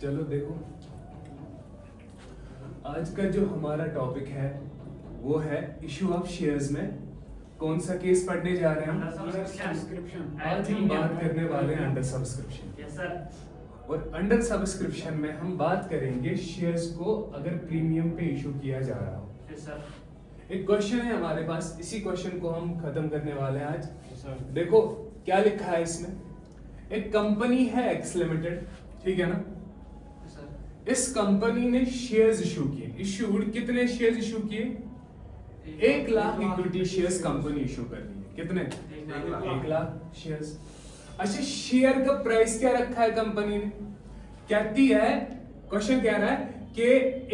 चलो देखो, आज का जो हमारा टॉपिक है वो है इशू ऑफ शेयर्स में कौन सा केस पढ़ने जा रहे हैं। आज हम बात करने वाले हैं अंडर सब्सक्रिप्शन। और अंडर सब्सक्रिप्शन में हम बात करेंगे शेयर्स को अगर प्रीमियम पे इशू किया जा रहा हो। एक क्वेश्चन है हमारे पास, इसी क्वेश्चन को हम खत्म करने वाले हैं आज। देखो क्या लिखा है इसमें। एक कंपनी है एक्स लिमिटेड, ठीक है ना। इस कंपनी ने शेयर्स इशू किए। इशूड कितने शेयर्स इशू किए? 1 lakh equity shares company issue कर रही है। कितने? 1 लाख शेयर्स। अच्छा, शेयर का प्राइस क्या रखा है कंपनी ने? कहती है, क्वेश्चन कह रहा है कि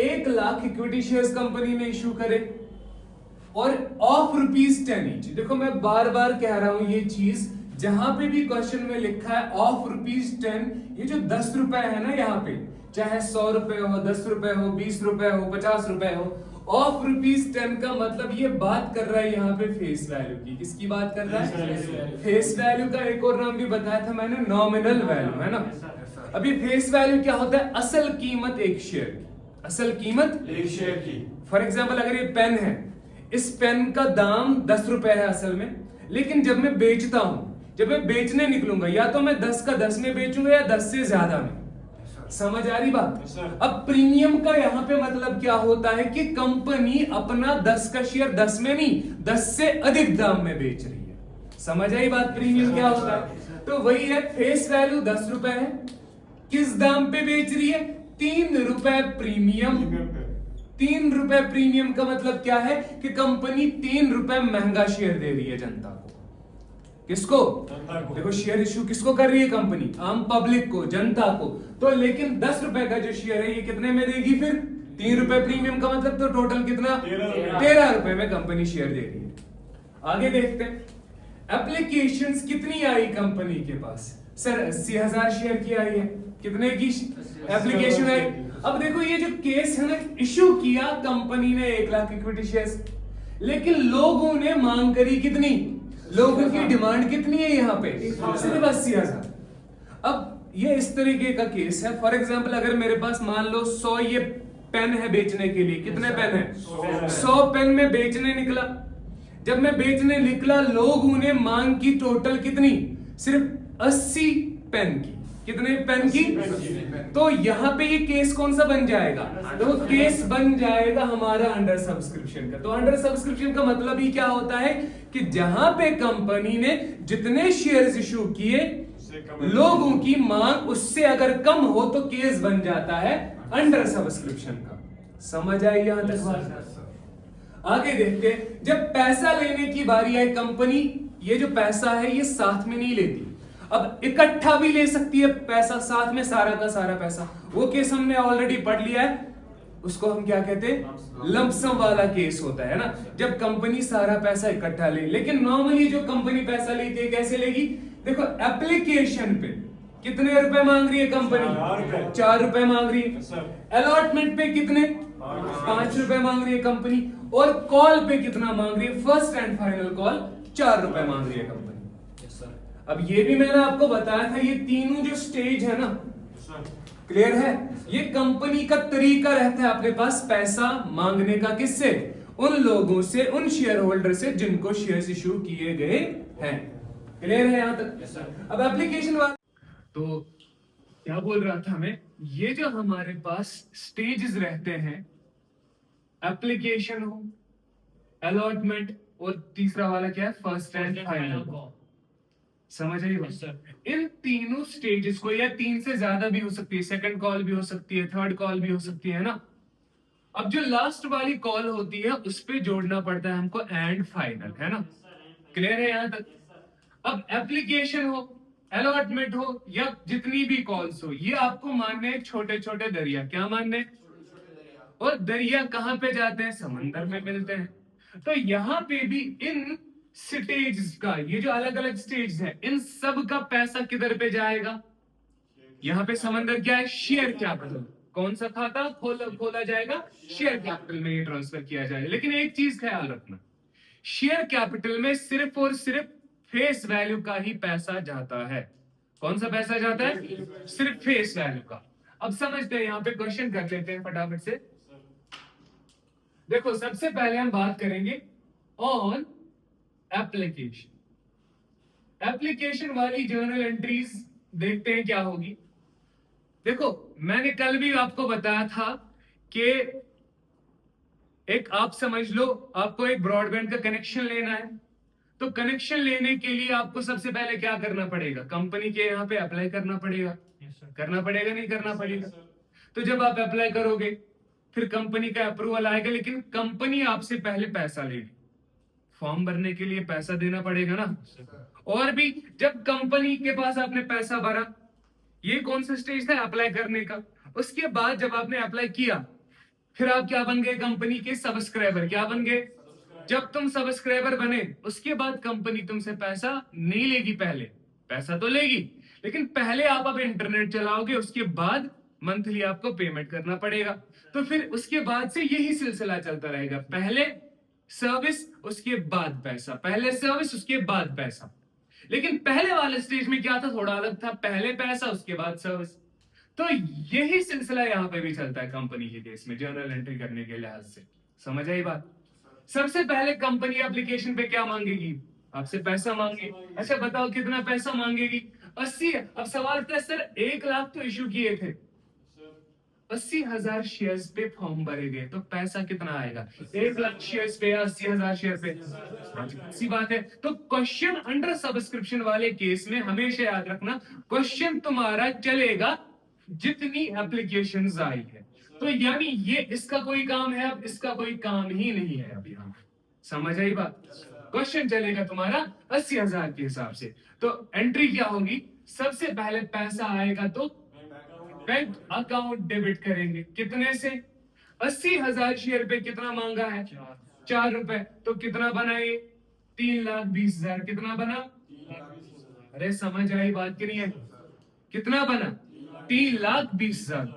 1 लाख इक्विटी शेयर्स कंपनी ने इशू करे और ऑफ ₹10 ईच। देखो मैं बार बार कह रहा हूं ये चीज, जहां पे भी क्वेश्चन में लिखा है ऑफ ₹10, ये जो 10 रुपए है ना, यहाँ पे चाहे 100 रुपए हो, 10 रुपए हो, 20 रुपए हो, 50 रुपए हो, ऑफ ₹10 का मतलब ये बात कर रहा है यहाँ पे फेस वैल्यू की। किसकी बात कर रहा है? फेस वैल्यू का एक और नाम भी बताया था मैंने, नॉमिनल वैल्यू, है ना। अभी फेस वैल्यू क्या होता है? असल कीमत एक शेयर की। असल कीमत एक शेयर की। फॉर एग्जाम्पल अगर ये पेन है, इस पेन का दाम 10 रुपए है असल में, लेकिन जब मैं बेचता हूं, जब मैं बेचने निकलूंगा, या तो मैं 10 का 10 में बेचूंगा या 10 से ज्यादा में। समझ आ रही बात? अब प्रीमियम का यहाँ पे मतलब क्या होता है कि कंपनी अपना 10 का शेयर 10 में नहीं, 10 से अधिक दाम में बेच रही है। समझ आई बात? प्रीमियम क्या होता है? तो वही है, फेस वैल्यू 10 रुपए है, किस दाम पे बेच रही है? 3 रुपए प्रीमियम। 3 रुपए प्रीमियम का मतलब क्या है कि कंपनी 3 रुपए महंगा शेयर दे रही है जनता को। किसको? देखो शेयर इशू किसको कर रही है कंपनी? आम पब्लिक को, जनता को। तो लेकिन 10 रुपए का जो शेयर है ये कितने में देगी फिर? 3 रुपए प्रीमियम का मतलब तो टोटल कितना? 13 रुपए में कंपनी शेयर दे रही है। आगे देखते हैं, एप्लीकेशंस कितनी आई कंपनी के पास? सर 80,000 शेयर की आई है। कितने की एप्लीकेशन आई? अब देखो ये जो केस है ना, इशू किया कंपनी ने 1 लाख इक्विटी शेयर्स, लेकिन लोगों ने मांग करी कितनी? लोगों की डिमांड कितनी है यहाँ पे? सिर्फ 80,000। अब ये इस तरीके का केस है। फॉर एग्जाम्पल अगर मेरे पास मान लो 100 ये पेन है बेचने के लिए। कितने पेन है? 100 पेन में बेचने निकला। जब मैं बेचने निकला, लोगों ने मांग की टोटल कितनी? सिर्फ 80 पेन की। कितने पेन की? तो यहाँ पे ये केस कौन सा बन जाएगा? तो केस बन जाएगा हमारा अंडर सब्सक्रिप्शन का। तो अंडर सब्सक्रिप्शन का मतलब ही क्या होता है कि जहां पे कंपनी ने जितने शेयर्स इशू किए, लोगों की मांग उससे अगर कम हो तो केस बन जाता है अंडर सब्सक्रिप्शन का। समझ आई यहां तक बात? आगे देखते हैं, जब पैसा लेने की बारी आए, कंपनी ये जो पैसा है ये साथ में नहीं लेती, अब इकट्ठा भी ले सकती है पैसा, साथ में सारा का सारा पैसा। वो केस हमने ऑलरेडी पढ़ लिया है, उसको हम क्या कहते हैं? लंपसम वाला केस होता है ना, जब कंपनी सारा पैसा इकट्ठा ले। लेकिन नॉर्मली जो कंपनी पैसा लेती है कैसे लेगी? देखो एप्लीकेशन पे कितने रुपए मांग रही है कंपनी? 4 रुपए मांग रही है। अलॉटमेंट पे कितने? 5 रुपए मांग रही है कंपनी। और कॉल पे कितना मांग रही है? फर्स्ट एंड फाइनल कॉल 4 रुपए मांग रही है कंपनी। अब ये भी मैंने आपको बताया था, ये तीनों जो स्टेज है ना, क्लियर है? ये कंपनी का तरीका रहता है अपने पास पैसा मांगने का। किससे? उन लोगों से, उन शेयर होल्डर से जिनको शेयर्स इशू किए गए हैं। क्लियर है यहां तक? अब एप्लीकेशन वाला तो क्या बोल रहा था मैं, ये जो हमारे पास स्टेजेस रहते हैं, एप्लीकेशन हो, अलॉटमेंट, और तीसरा वाला क्या है? First and final. समझ आई बात? इन तीनों स्टेजेस को, या 3 से ज्यादा भी हो सकती है, सेकंड कॉल भी हो सकती है, थर्ड कॉल भी हो सकती है ना। अब जो लास्ट वाली कॉल होती है उस पे जोड़ना पड़ता है हमको एंड फाइनल, है ना। क्लियर है यहां तक? अब एप्लीकेशन हो, अलॉटमेंट हो, या जितनी भी कॉल्स हो, ये आपको मानने हैं छोटे छोटे दरिया। क्या मानने? और दरिया कहां पे जाते हैं? समंदर में मिलते हैं। तो यहाँ पे भी इन स्टेज का, ये जो अलग अलग स्टेज है, इन सब का पैसा किधर पे जाएगा? यहाँ पे समंदर क्या है? Share capital. कौन सा खाता खोला जाएगा? शेयर कैपिटल में ये ट्रांसफर किया जाएगा। लेकिन एक चीज ख्याल रखना, शेयर कैपिटल में सिर्फ और सिर्फ फेस वैल्यू का ही पैसा जाता है। कौन सा पैसा जाता है? सिर्फ फेस वैल्यू का। अब समझते हैं, यहाँ पे क्वेश्चन कर लेते हैं फटाफट से। देखो सबसे पहले हम बात करेंगे ऑन एप्लीकेशन। एप्लीकेशन वाली जर्नल एंट्रीज देखते हैं क्या होगी। देखो मैंने कल भी आपको बताया था कि एक आप समझ लो, आपको एक ब्रॉडबैंड का कनेक्शन लेना है, तो कनेक्शन लेने के लिए आपको सबसे पहले क्या करना पड़ेगा, कंपनी के यहाँ पे अप्लाई करना पड़ेगा। करना पड़ेगा नहीं करना पड़ेगा? तो जब आप अप्लाई करोगे फिर कंपनी का अप्रूवल आएगा, लेकिन कंपनी आपसे पहले पैसा लेगी। फॉर्म भरने के लिए पैसा देना पड़ेगा ना। और भी जब कंपनी के पास आपने पैसा भरा, ये कौन सा स्टेज था, अप्लाई करने का। उसके बाद जब आपने अप्लाई किया फिर आप क्या बन गए, कंपनी के सब्सक्राइबर। क्या बन गए? जब तुम सब्सक्राइबर बने उसके बाद कंपनी तुमसे पैसा नहीं लेगी, पहले पैसा तो लेगी लेकिन पहले आप अब इंटरनेट चलाओगे, उसके बाद मंथली आपको पेमेंट करना पड़ेगा। तो फिर उसके बाद से यही सिलसिला चलता रहेगा, पहले सर्विस उसके बाद पैसा, पहले सर्विस उसके बाद पैसा। लेकिन पहले वाले स्टेज में क्या था, थोड़ा अलग था, पहले पैसा उसके बाद सर्विस। तो यही सिलसिला यहां पे भी चलता है कंपनी के केस में जर्नल एंट्री करने के लिहाज से। समझ आई बात? सबसे पहले कंपनी एप्लीकेशन पे क्या मांगेगी, आपसे पैसा मांगे। अच्छा बताओ कितना पैसा मांगेगी? 80। अब सवाल था सर 1 लाख तो इशू किए थे, 80,000 शेयर्स पे फॉर्म भरे गए, तो पैसा कितना आएगा? 1 लाख शेयर्स पे या 80,000 शेयर पे? सी बात है। तो क्वेश्चन अंडर सब्सक्रिप्शन वाले केस में हमेशा याद रखना, क्वेश्चन तुम्हारा चलेगा जितनी एप्लीकेशंस आई है। तो यानी ये इसका कोई काम है, अब इसका कोई काम ही नहीं है अभी। हम समझ आई बात? क्वेश्चन चलेगा तुम्हारा 80,000 के हिसाब से। तो एंट्री क्या होगी, सबसे पहले पैसा आएगा तो बैंक अकाउंट डेबिट करेंगे। कितने से? 80,000 शेयर पे कितना मांगा है? 4 रुपए। तो कितना बना ये? 3,20,000। कितना बना? अरे समझ आई बात की नहीं है? कितना बना? 3,20,000।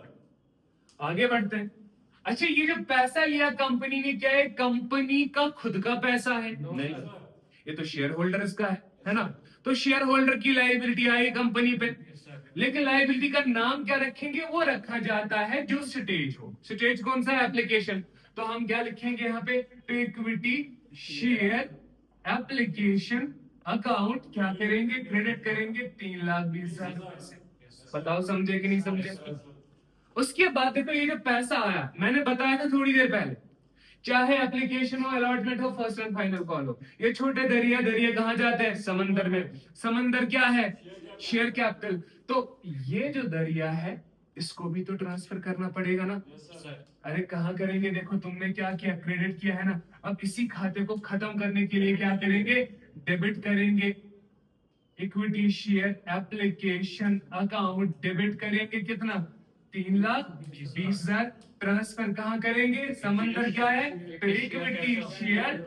आगे बढ़ते हैं। अच्छा ये जो पैसा लिया कंपनी ने, क्या है कंपनी का खुद का पैसा है? नहीं, ये तो शेयर होल्डर्स का है ना। तो शेयर होल्डर की लायबिलिटी आई कंपनी पे, लेकिन लायबिलिटी का नाम क्या रखेंगे, वो रखा जाता है जो स्टेज हो। स्टेज कौन सा है? एप्लीकेशन। तो हम क्या लिखेंगे यहाँ पे, इक्विटी शेयर एप्लीकेशन अकाउंट क्या करेंगे, क्रेडिट करेंगे 3,20,000 रुपए से। बताओ समझे कि नहीं समझे? उसके बाद देखो ये जो पैसा आया, मैंने बताया था थोड़ी देर पहले, चाहे एप्लीकेशन हो, अलॉटमेंट हो, फर्स्ट एंड फाइनल कॉल हो, ये छोटे दरिया दरिया कहां जाते हैं? समंदर में। समंदर क्या है? Share capital. तो ये जो दरिया है इसको भी तो ट्रांसफर करना पड़ेगा ना। अरे कहां करेंगे? देखो तुमने क्या किया, क्रेडिट किया है ना। अब इसी खाते को खत्म करने के लिए क्या करेंगे, डेबिट करेंगे। Equity share application account debit करेंगे, कितना? 3,20,000। ट्रांसफर कहां करेंगे? समंदर क्या है? तो equity share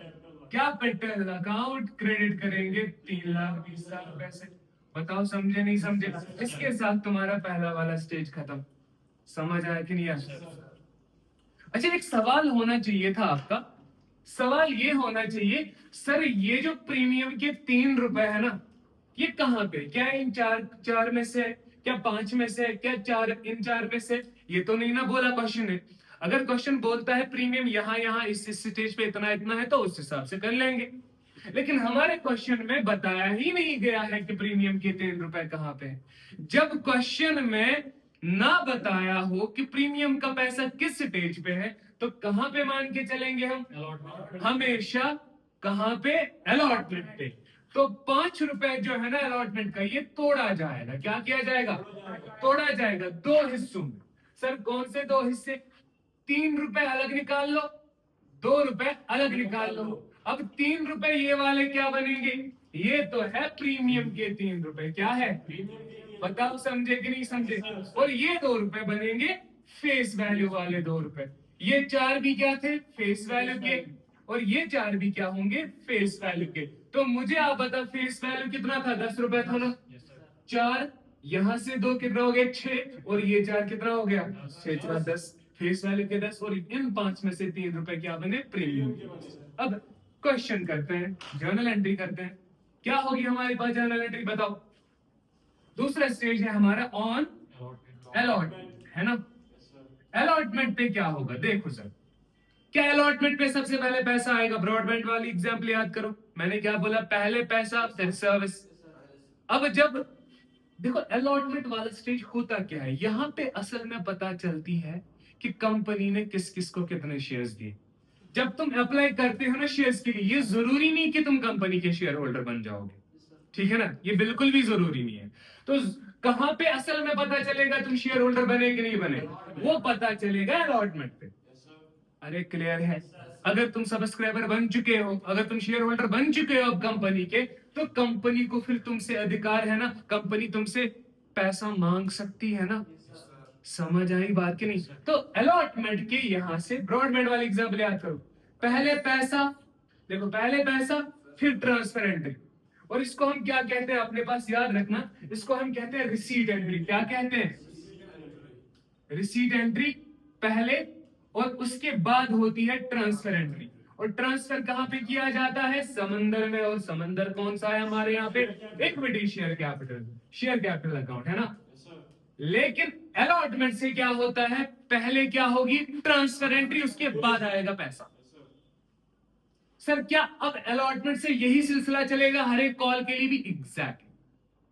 capital account credit करेंगे 3,20,000 रुपए से। बताओ समझे नहीं समझे? इसके साथ तुम्हारा पहला वाला स्टेज खत्म। समझ आया कि नहीं आया? अच्छा एक सवाल होना चाहिए था आपका, सवाल ये होना चाहिए, सर ये जो प्रीमियम के 3 रुपए है ना, ये कहां पे, क्या इन चार में से, क्या 5 में से, क्या इन 4 में से? ये तो नहीं ना बोला क्वेश्चन ने। अगर क्वेश्चन बोलता है प्रीमियम यहाँ इस स्टेज पे इतना इतना है, तो उस हिसाब से कर लेंगे। लेकिन हमारे क्वेश्चन में बताया ही नहीं गया है कि प्रीमियम के 3 रुपए कहां पे है। जब क्वेश्चन में ना बताया हो कि प्रीमियम का पैसा किस स्टेज पे है, तो कहां पे मान के चलेंगे हम? हमेशा कहां पे? अलॉटमेंट पे। तो 5 रुपए जो है ना अलॉटमेंट का, ये तोड़ा जाएगा। क्या किया जाएगा? तोड़ा जाएगा 2 हिस्सों में। सर कौन से 2 हिस्से? 3 रुपए अलग निकाल लो, 2 रुपए अलग निकाल लो। अब 3 रुपए ये वाले क्या बनेंगे? ये तो है प्रीमियम के 3 रुपए। क्या है? बताओ समझे कि नहीं समझे? और ये 2 रुपए बनेंगे फेस वैल्यू वाले 2 रुपए। ये 4 भी क्या थे? फेस वैल्यू के। और ये 4 भी क्या होंगे? फेस वैल्यू के। तो मुझे आप बताओ फेस वैल्यू कितना था? 10 रुपए था ना। 4 यहां से 2 कितना हो गया? 6। और ये 4 कितना हो गया? 6 4 10। फेस वैल्यू के 10 और इन 5 में से 3 रुपए क्या बने? प्रीमियम। अब क्वेश्चन करते हैं, जर्नल एंट्री करते हैं। क्या होगी हमारे पास जर्नल एंट्री? बताओ। दूसरा स्टेज है हमारा ऑन अलॉट। है ना। अलॉटमेंट पे क्या होगा देखो सर, क्या अलॉटमेंट पे सबसे पहले पैसा आएगा, ब्रॉडबैंड वाली एग्जांपल याद करो, मैंने क्या बोला, पहले पैसा फिर सर्विस। अब जब देखो अलॉटमेंट वाला स्टेज होता क्या है, यहां पे असल में पता चलती है कि कंपनी ने किस किस को कितने शेयर्स दिए। जब तुम अप्लाई करते हो ना शेयर्स के लिए, ये जरूरी नहीं कि तुम कंपनी के शेयर होल्डर बन जाओगे, ठीक है ना, ये बिल्कुल भी जरूरी नहीं है। तो कहां पे असल में पता चलेगा तुम शेयर होल्डर बने कि नहीं बने, वो पता चलेगा अलॉटमेंट पे। अरे क्लियर है, अगर तुम सब्सक्राइबर बन चुके हो, अगर तुम शेयर होल्डर बन चुके हो अब कंपनी के, तो कंपनी को फिर तुमसे अधिकार है ना, कंपनी तुमसे पैसा मांग सकती है ना। समझ आई बात की नहीं। तो अलॉटमेंट के यहां से ब्रॉडबैंड वाली एग्जांपल याद करो, पहले पैसा, देखो पहले पैसा फिर ट्रांसफर एंट्री, और इसको हम क्या कहते हैं अपने पास याद रखना, इसको हम कहते हैं रिसीट एंट्री। क्या कहते हैं, रिसीट एंट्री पहले, और उसके बाद होती है ट्रांसफर एंट्री। और ट्रांसफर कहां पे किया जाता है, समंदर में, और समंदर कौन सा है हमारे यहाँ पे, equity share capital, share capital account है ना। लेकिन अलॉटमेंट से क्या होता है, पहले क्या होगी ट्रांसफर एंट्री, उसके बाद आएगा पैसा। सर क्या अब अलॉटमेंट से यही सिलसिला चलेगा हर एक कॉल के लिए भी, एग्जैक्टली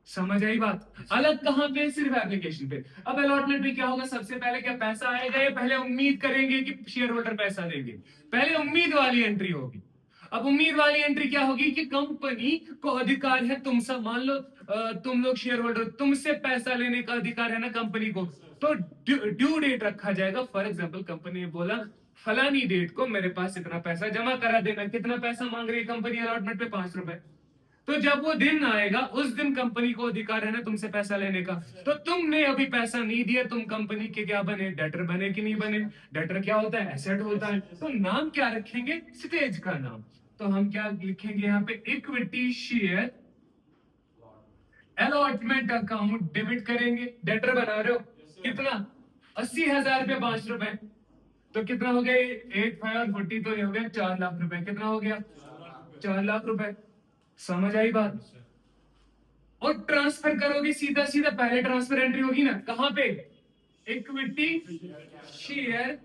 समझ आई बात। अलग कहां पे, सिर्फ एप्लीकेशन पे। अब अलॉटमेंट में क्या होगा, सबसे पहले क्या पैसा आएगा, या पहले उम्मीद करेंगे कि शेयर होल्डर पैसा देंगे, पहले उम्मीद वाली एंट्री होगी। अब उम्मीद वाली एंट्री क्या होगी कि कंपनी को अधिकार है, तुम सब मान लो तुम लोग शेयर होल्डर, तुमसे पैसा लेने का अधिकार है ना कंपनी को, तो ड्यू डेट रखा जाएगा। फॉर एग्जांपल कंपनी ने बोला फलानी डेट को मेरे पास इतना पैसा जमा करा देना। कितना पैसा मांग रही है कंपनी अलॉटमेंट पे, 5 रुपए। तो जब वो दिन आएगा उस दिन कंपनी को अधिकार है ना तुमसे पैसा लेने का। तो तुमने अभी पैसा नहीं दिया, तुम कंपनी के क्या बने, डेटर बने कि नहीं बने। डेटर क्या होता है, एसेट होता है। तो नाम क्या रखेंगे, स्टेज का नाम। तो हम क्या लिखेंगे यहाँ पे, equity share allotment account debit करेंगे। डेटर बना रहे हो, कितना, 80,000 रुपये 5 रुपए, तो कितना हो गया, 8 5 40, तो ये हो गया 4 लाख रुपए। कितना हो गया, 4 लाख रुपए। समझ आई बात। और ट्रांसफर करोगे सीधा सीधा, पहले ट्रांसफर एंट्री होगी ना, कहां पे, equity share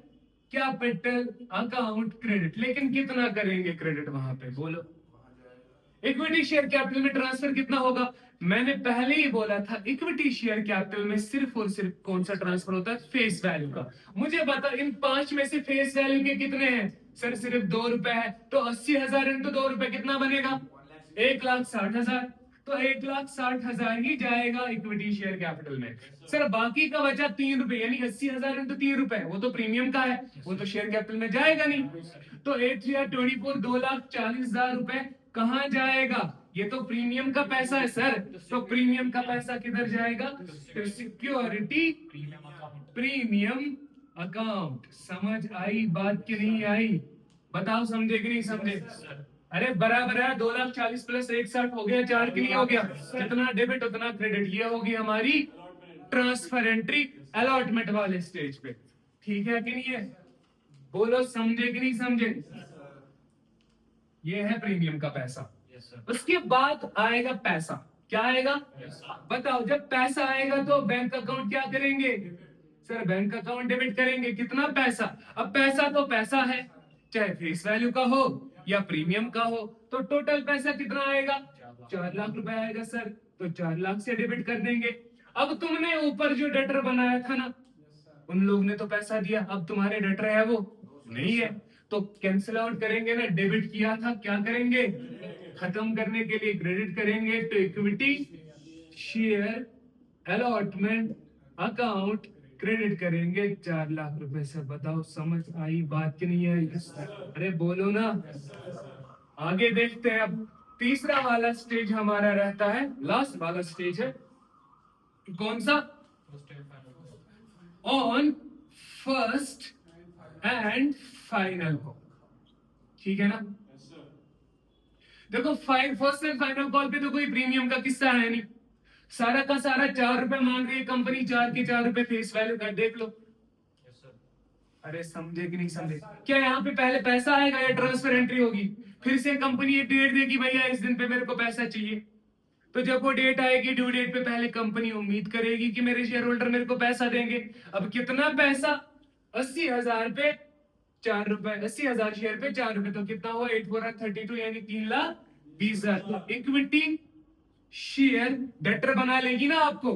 capital account credit. लेकिन कितना करेंगे क्रेडिट वहां पे, बोलो। इक्विटी शेयर कैपिटल में ट्रांसफर कितना होगा, मैंने पहले ही बोला था इक्विटी शेयर कैपिटल में सिर्फ और सिर्फ कौन सा ट्रांसफर होता है, फेस वैल्यू का। मुझे बता इन 5 में से फेस वैल्यू के कितने हैं, सर सिर्फ 2 रुपए है। तो 80,000 इंटू 2 रुपए कितना बनेगा, 1,60,000। तो 1,60,000 ही जाएगा इक्विटी शेयर कैपिटल में। सर बाकी का बचा 3 रुपए, यानी 80,000 इंटू 3 रुपए, वो तो प्रीमियम का है, वो तो शेयर कैपिटल में जाएगा नहीं। तो 8 3 24, 2,40,000 रुपए कहां जाएगा, ये तो प्रीमियम का पैसा है सर। तो प्रीमियम का पैसा किधर जाएगा, सिक्योरिटी प्रीमियम अकाउंट। समझ आई बात की नहीं आई, बताओ समझे कि नहीं समझे। अरे बराबर है, 2,40,000 प्लस 1,60 हो गया, 4 के लिए हो गया, जितना डेबिट उतना क्रेडिट। ये होगी हमारी ट्रांसफर एंट्री अलॉटमेंट वाले स्टेज पे, ठीक है कि नहीं है, बोलो समझे कि नहीं समझे। ये है प्रीमियम का पैसा। उसके बाद आएगा पैसा, क्या आएगा, बताओ। जब पैसा आएगा तो बैंक अकाउंट क्या करेंगे, सर बैंक अकाउंट डेबिट करेंगे। कितना पैसा, अब पैसा तो पैसा है, चाहे फेस वैल्यू का हो या प्रीमियम का हो। तो टोटल पैसा कितना आएगा, 4 लाख रुपए आएगा सर। तो 4 लाख से डेबिट कर देंगे। अब तुमने ऊपर जो डेटर बनाया था ना, उन लोग ने तो पैसा दिया, अब तुम्हारे डेटर है वो नहीं है, तो कैंसिल आउट करेंगे ना। डेबिट किया था, क्या करेंगे, खत्म करने के लिए क्रेडिट करेंगे। तो equity share allotment account credit करेंगे 4 लाख रुपए से। बताओ समझ आई बात की नहीं आई, अरे बोलो ना। आगे देखते हैं। अब तीसरा वाला स्टेज हमारा रहता है, लास्ट वाला स्टेज है, कौन सा, ऑन फर्स्ट एंड फाइनल को, ठीक है ना। देखो फर्स्ट एंड फाइनल कॉल पे तो कोई प्रीमियम का किस्सा है नहीं, सारा का सारा 4 रुपए मांग रही है कंपनी, 4 के 4 रुपए फेस वैल्यू का, देख लो। अरे समझे कि नहीं समझे, क्या यहाँ पे पहले पैसा आएगा या ट्रांसफर एंट्री होगी, फिर से कंपनी एक डेट देगी भैया इस दिन पे मेरे को पैसा चाहिए, तो जब वो डेट आएगी, ड्यू डेट पे पहले कंपनी उम्मीद करेगी कि मेरे शेयर होल्डर मेरे को पैसा देंगे। अब कितना पैसा? 80,000 पे 4 रुपए, 80,000 शेयर पे 4 रुपए, तो कितना हुआ? 8 4 32, यानी 3,20,000। इक्विटी शेयर डेटर बना लेगी ना आपको।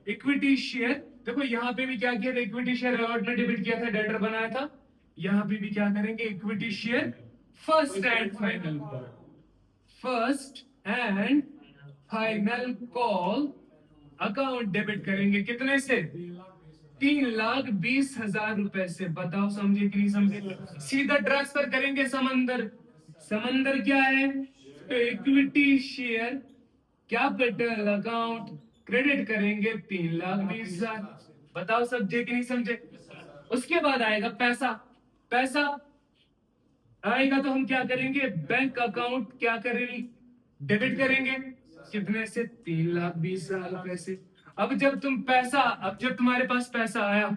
इक्विटी शेयर, देखो यहाँ पे भी क्या किया था, इक्विटी शेयर अलॉट में डेबिट किया था, डेटर बनाया था। यहाँ पे भी क्या करेंगे, equity share first and final, first and final call account debit करेंगे। कितने से? 3,20,000 रुपए से। बताओ समझे कि नहीं समझे? सीधा ट्रांसफर करेंगे समंदर। समंदर क्या है? तो equity share capital account credit करेंगे 3,20,000। बताओ समझे कि नहीं समझे? उसके बाद आएगा पैसा। पैसा आएगा तो हम क्या करेंगे, बैंक अकाउंट क्या करेंगे, डेबिट करेंगे। कितने से? 3,20,000 रुपए से। अब जब तुम्हारे पास पैसा आया,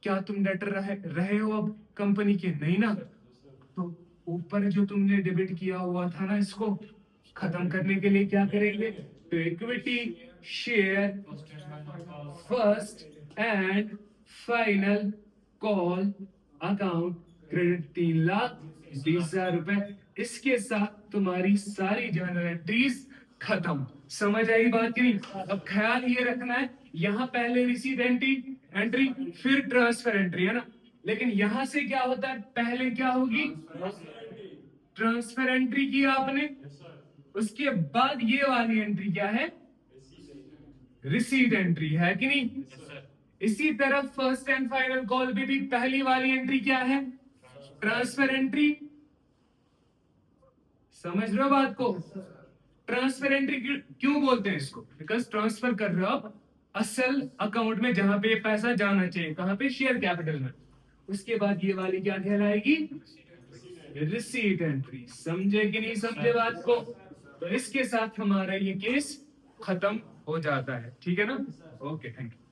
क्या तुम डेटर रहे हो अब कंपनी के? नहीं ना। तो ऊपर जो तुमने डेबिट किया हुआ था ना, इसको खत्म करने के लिए क्या करेंगे, तो equity share first and final call account credit 3,20,000 रुपए। इसके साथ तुम्हारी सारी जर्नल एंट्रीज खत्म। समझ आई बात की नहीं? अब ख्याल ये रखना है, यहाँ पहले रिसीट एंट्री फिर ट्रांसफर एंट्री, है ना। लेकिन यहां से क्या होता है, पहले क्या होगी, ट्रांसफर एंट्री की आपने, उसके बाद ये वाली एंट्री क्या है, रिसीट एंट्री, है कि नहीं। इसी तरह फर्स्ट एंड फाइनल कॉल भी पहली वाली एंट्री क्या है, ट्रांसफर एंट्री। समझ रहे हो बात को? ट्रांसफर एंट्री क्यों बोलते हैं इसको, बिकॉज ट्रांसफर कर रहे हो आप असल अकाउंट में, जहां पे पैसा जाना चाहिए, कहां पे, शेयर कैपिटल में। उसके बाद ये वाली क्या कहलाएगी, रिसीट एंट्री। समझे कि नहीं समझे बात को? तो इसके साथ हमारा ये केस खत्म हो जाता है, ठीक है ना। Okay, thank you.